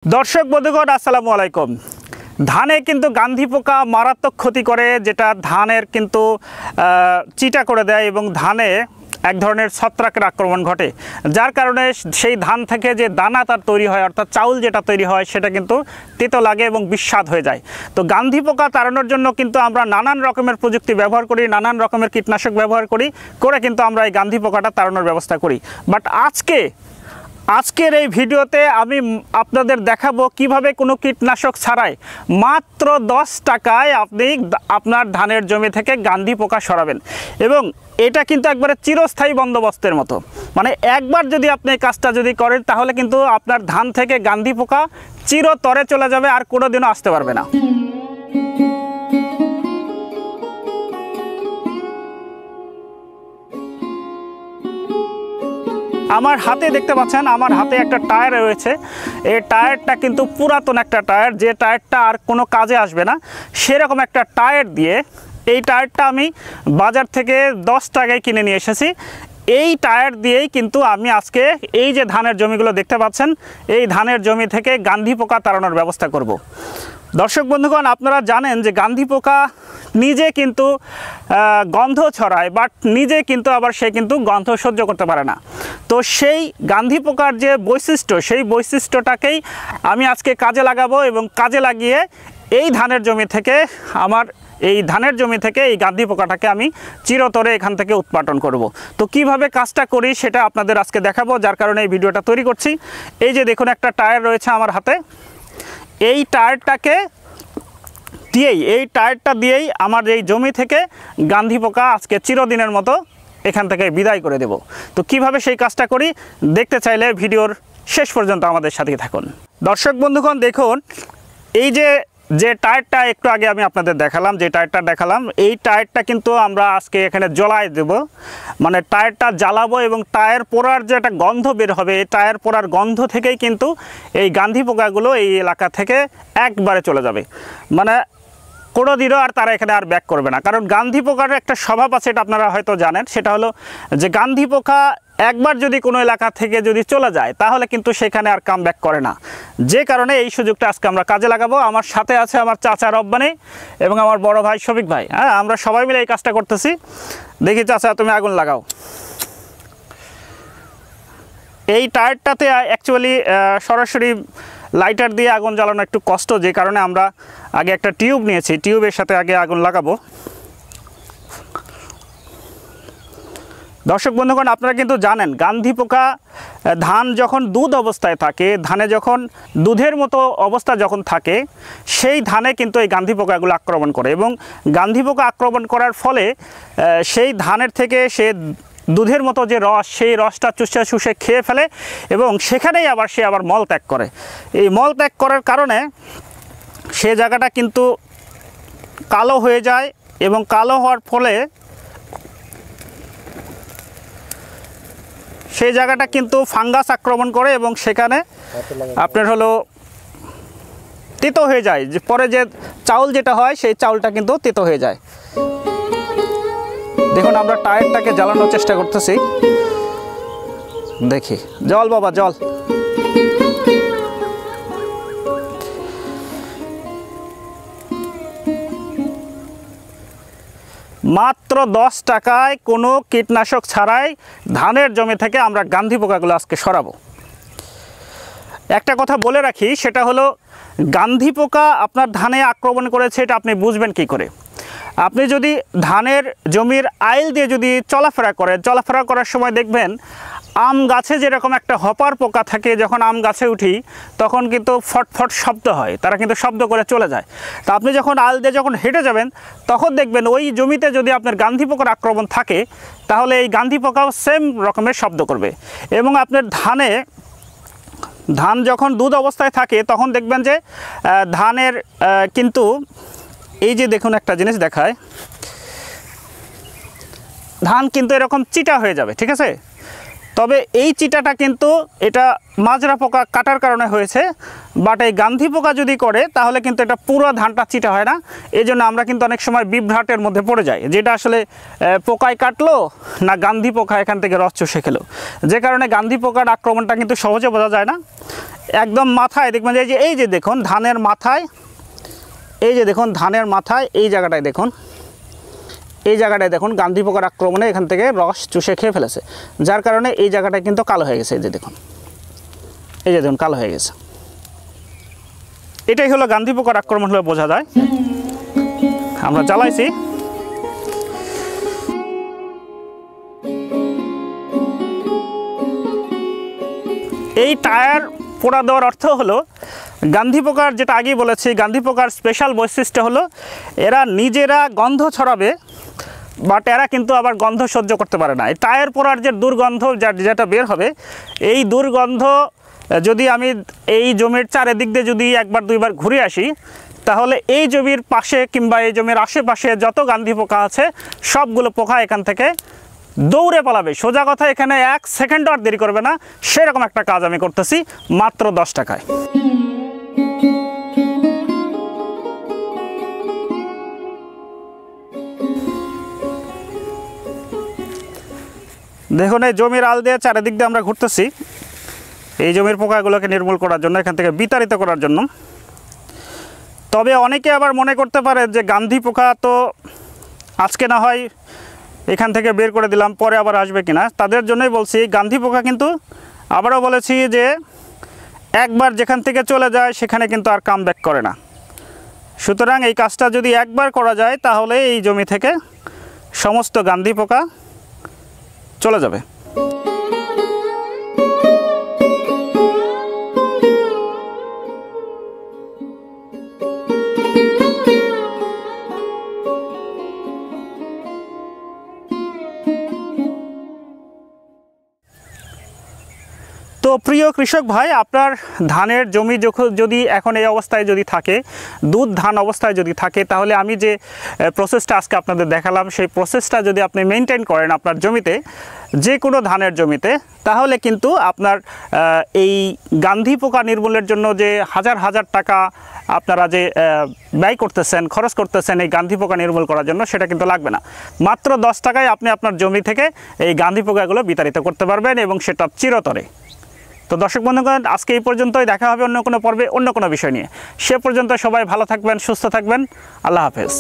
दर्शक बंधुगण আসসালামু আলাইকুম। धाने किन्तु गांधी पोका मारात्मक क्षति करे जेटा धानेर किन्तु चिटा करे देय एबं धाने एक धरनेर छत्राकेर आक्रमण घटे जार कारणे सेई धान थेके जे दाना तार तैरी हय अर्थात चाउल जेटा तैरी हय सेटा किन्तु तेतो लागे एबं बिस्वाद हये जाय। तो गांधी पोका ताड़ानोर जन्य किन्तु आमरा नानान रकमेर प्रযুক্তি व्यवहार करी, नानान रकमेर कीटनाशक व्यवहार करी करे किन्तु आमरा एई गांधी पोकाटा ताड़ानोर व्यवस्था करी। बाट आजकेर এই ভিডিওতে আমি আপনাদের দেখাবো কিভাবে কোনো কীটনাশক ছাড়াই মাত্র 10 টাকায় আপনি আপনার ধানের জমি থেকে গান্ধী পোকা সরাবেন এবং এটা কিন্তু একবারে চিরস্থায়ী বন্দোবস্তের মতো। মানে একবার যদি আপনি এই কাজটা যদি করেন তাহলে কিন্তু আপনার ধান থেকে গান্ধী পোকা চিরতরে চলে যাবে আর কোনোদিনও আসতে পারবে না। আমার হাতে দেখতে পাচ্ছেন আমার হাতে একটা টায়ার রয়েছে। এই টায়ারটা কিন্তু পুরাতন একটা টায়ার, যে টায়ারটা আর কোনো কাজে আসবে না সেরকম একটা টায়ার দিয়ে এই টায়ারটা আমি বাজার থেকে 10 টাকায় কিনে নিয়ে এসেছি। এই টায়ার দিয়েই কিন্তু আমি আজকে এই যে ধানের জমিগুলো দেখতে পাচ্ছেন এই ধানের জমি থেকে গান্ধী পোকা তাড়ানোর ব্যবস্থা করব। দর্শক বন্ধুগণ আপনারা জানেন যে গান্ধী পোকা নিজে কিন্তু গন্ধ ছড়ায় বাট নিজে কিন্তু আবার সে কিন্তু গন্ধ সহ্য করতে পারে না। তো সেই গান্ধী পোকার যে বৈশিষ্ট্য সেই বৈশিষ্ট্যটাকেই আমি আজকে কাজে লাগাবো এবং কাজে লাগিয়ে এই ধানের জমি থেকে এই ধানের জমি থেকে এই গান্ধী পোকাটাকে আমি চিরতরে এখান থেকে উৎপাদন করব। তো কিভাবে কাজটা করি সেটা আপনাদের আজকে দেখাবো, যার কারণে এই ভিডিওটা তৈরি করছি। এই যে দেখুন একটা টায়ার রয়েছে আমার হাতে, এই টায়ারটাকে এই টায়ারটা দিয়েই আমার এই জমি থেকে গান্ধী পোকা আজকে চিরদিনের মতো এখান থেকে বিদায় করে দেব। তো কিভাবে সেই কাজটা করি দেখতে চাইলে ভিডিওর শেষ পর্যন্ত আমাদের সাথেই থাকুন। দর্শক বন্ধুগণ দেখুন এই যে টায়ারটা একটু আগে আমি আপনাদের দেখালাম, যে টায়ারটা দেখালাম এই টায়ারটা কিন্তু আমরা আজকে এখানে জ্বলাই দেব। মানে টায়ারটা জ্বালাবো এবং টায়ার পোড়ার যে একটা গন্ধ বের হবে এই টায়ার পোড়ার গন্ধ থেকেই কিন্তু এই গান্ধী পোকাগুলো এই এলাকা থেকে একবারে চলে যাবে। মানে কোনো দিনও আর তারা এখানে আর ব্যাক করবে না। কারণ গান্ধী পোকার একটা স্বভাব আছে, এটা আপনারা হয়তো জানেন, সেটা হলো যে গান্ধী পোকা একবার যদি কোনো এলাকা থেকে যদি চলে যায় তাহলে কিন্তু সেখানে আর কাম ব্যাক করে না। যে কারণে এই সুযোগটা আজকে আমরা কাজে লাগাবো। আমার সাথে আছে আমার চাচা রব্বানী এবং আমার বড় ভাই শফিক ভাই। হ্যাঁ, আমরা সবাই মিলে এই কাজটা করতেছি। দেখি চাচা তুমি আগুন লাগাও। এই টায়ারটাতে অ্যাকচুয়ালি সরাসরি লাইটার দিয়ে আগুন জ্বালানো একটু কষ্ট, যে কারণে আমরা আগে একটা টিউব নিয়েছি, টিউবের সাথে আগে আগুন লাগাবো। দর্শক বন্ধুগণ আপনারা কিন্তু জানেন গান্ধী পোকা ধান যখন দুধ অবস্থায় থাকে, ধানে যখন দুধের মতো অবস্থা যখন থাকে সেই ধানে কিন্তু এই গান্ধী পোকাগুলো আক্রমণ করে এবং গান্ধী পোকা আক্রমণ করার ফলে সেই ধানের থেকে সে দুধের মতো যে রস সেই রসটা চুষে চুষে খেয়ে ফেলে এবং সেখানেই সে আবার মল ত্যাগ করে। এই মল ত্যাগ করার কারণে সে জায়গাটা কিন্তু কালো হয়ে যায় এবং কালো হওয়ার ফলে সেই জায়গাটা কিন্তু ফাঙ্গাস আক্রমণ করে এবং সেখানে আপনার হলো তেতো হয়ে যায়। যে পরে যে চাউল যেটা হয় সেই চাউলটা কিন্তু তেতো হয়ে যায়। দেখুন আমরা টায়ারটাকে জ্বালানোর চেষ্টা করতেছি। দেখি জল বাবা জল। মাত্র 10 টাকায় কোনো কীটনাশক ছাড়াই ধানের জমি থেকে আমরা গান্ধী পোকাগুলো আজকে সরাবো। একটা কথা বলে রাখি, সেটা হলো গান্ধী পোকা আপনার ধানে আক্রমণ করেছে এটা আপনি বুঝবেন কি করে। আপনি যদি ধানের জমির আইল দিয়ে যদি চলাফেরা করার সময় দেখবেন আম গাছে যেরকম একটা হপার পোকা থাকে, যখন আম গাছে উঠি তখন কিন্তু ফটফট শব্দ হয়, তারা কিন্তু শব্দ করে চলে যায়। তা আপনি যখন আইল দিয়ে যখন হেঁটে যাবেন তখন দেখবেন ওই জমিতে যদি আপনার গান্ধী পোকার আক্রমণ থাকে তাহলে এই গান্ধী পোকাও সেম রকমের শব্দ করবে। এবং আপনার ধান যখন দুধ অবস্থায় থাকে তখন দেখবেন যে ধানের কিন্তু এই যে দেখুন একটা জিনিস দেখায়, ধান কিন্তু এরকম চিটা হয়ে যাবে, ঠিক আছে। তবে এই চিটাটা কিন্তু এটা মাজরা পোকা কাটার কারণে হয়েছে, বাট এই গান্ধী পোকা যদি করে তাহলে কিন্তু এটা পুরো ধানটা চিটা হয় না। এই জন্য আমরা কিন্তু অনেক সময় বিভ্রাটের মধ্যে পড়ে যাই, যেটা আসলে পোকায় কাটলো না গান্ধী পোকা এখান থেকে রস চুষে খেলো, যে কারণে গান্ধী পোকার আক্রমণটা কিন্তু সহজে বোঝা যায় না। একদম মাথায় দেখবেন যে এই যে দেখুন ধানের মাথায়, এই যে দেখুন ধানের মাথায় এই জায়গাটায় দেখুন, এই জায়গাটায় দেখুন গান্ধী পোকার আক্রমণে এখান থেকে রস চুষে খেয়ে ফেলেছে, যার কারণে এই জায়গাটায় কিন্তু কালো হয়ে গেছে। এই যে দেখুন, এই যে দেখুন কালো হয়ে গেছে। এটাই হলো গান্ধী পোকার আক্রমণ হলে বোঝা যায়। আমরা জ্বালাইছি। এই টায়ার পোড়া দেওয়ার অর্থ হলো গান্ধী পোকার, যেটা আগেই বলেছি, গান্ধী পোকার স্পেশাল বৈশিষ্ট্য হলো এরা নিজেরা গন্ধ ছড়াবে, বাট এরা কিন্তু আবার গন্ধ সহ্য করতে পারে না। এই টায়ার পোড়ার যে দুর্গন্ধ যেটা বের হবে, এই দুর্গন্ধ যদি আমি এই জমির চারিদিক দিয়ে যদি একবার দুইবার ঘুরে আসি, তাহলে এই জমির পাশে কিংবা এই জমির আশেপাশে যত গান্ধী পোকা আছে সবগুলো পোকা এখান থেকে দৌড়ে পালাবে। সোজা কথা, এখানে 1 সেকেন্ড আর দেরি করবে না। সেরকম একটা কাজ আমি করতেছি মাত্র 10 টাকায়। দেখুন এই জমির আল দিয়ে চারিদিক দিয়ে আমরা ঘুরতেছি এই জমির পোকাগুলোকে নির্মূল করার জন্য, এখান থেকে বিতাড়িত করার জন্য। তবে অনেকে আবার মনে করতে পারে যে গান্ধী পোকা তো আজকে না হয় এখান থেকে বের করে দিলাম, পরে আবার আসবে কিনা। তাদের জন্যই বলছি গান্ধী পোকা কিন্তু আবারও বলেছি যে একবার যেখান থেকে চলে যায় সেখানে কিন্তু আর কাম ব্যাক করে না। সুতরাং এই কাজটা যদি একবার করা যায় তাহলে এই জমি থেকে সমস্ত গান্ধী পোকা চলে যাবে। তো প্রিয় কৃষক ভাই, আপনার ধানের জমি যদি এখন এই অবস্থায় যদি থাকে, দুধ ধান অবস্থায় যদি থাকে, তাহলে আমি যে প্রসেসটা আজকে আপনাদের দেখালাম সেই প্রসেসটা যদি আপনি মেনটেন করেন আপনার জমিতে, যে কোনো ধানের জমিতে, তাহলে কিন্তু আপনার এই গান্ধী পোকা নির্মূলের জন্য যে হাজার হাজার টাকা আপনারা যে ব্যয় করতেছেন, খরচ করতেছেন এই গান্ধী পোকা নির্মূল করার জন্য, সেটা কিন্তু লাগবে না। মাত্র 10 টাকায় আপনি আপনার জমি থেকে এই গান্ধী পোকাগুলো বিতাড়িত করতে পারবেন, এবং সেটা চিরতরে। তো দর্শক বন্ধুগণ, আজকে এই পর্যন্তই। দেখা হবে অন্য কোনো পর্বে অন্য কোনো বিষয় নিয়ে। সে পর্যন্ত সবাই ভালো থাকবেন, সুস্থ থাকবেন। আল্লাহ হাফেজ।